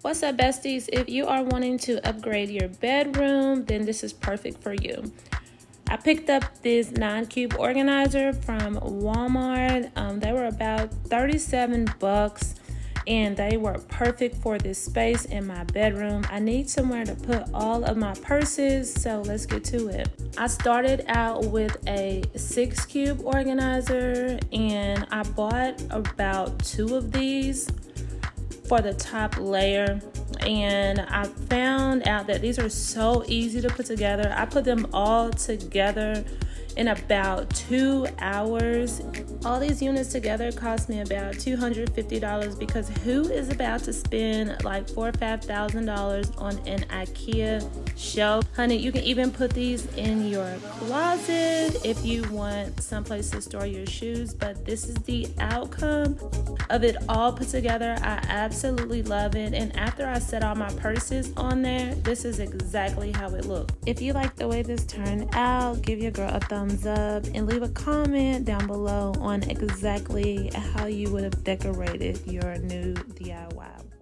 What's up, besties? If you are wanting to upgrade your bedroom, then this is perfect for you. I picked up this 9-cube organizer from Walmart. They were about 37 bucks and they were perfect for this space in my bedroom. I need somewhere to put all of my purses, so let's get to it. I started out with a 6-cube organizer and I bought about 2 of these for the top layer, and I found out that these are so easy to put together. I put them all together in about 2 hours. All these units together cost me about $250 because who is about to spend like $4,000 or $5,000 on an IKEA shelf? Honey, you can even put these in your closet if you want someplace to store your shoes, but this is the outcome of it all put together. I absolutely love it, and after I set all my purses on there, this is exactly how it looked. If you like the way this turned out, give your girl a thumbs up and leave a comment down below on exactly how you would have decorated your new DIY.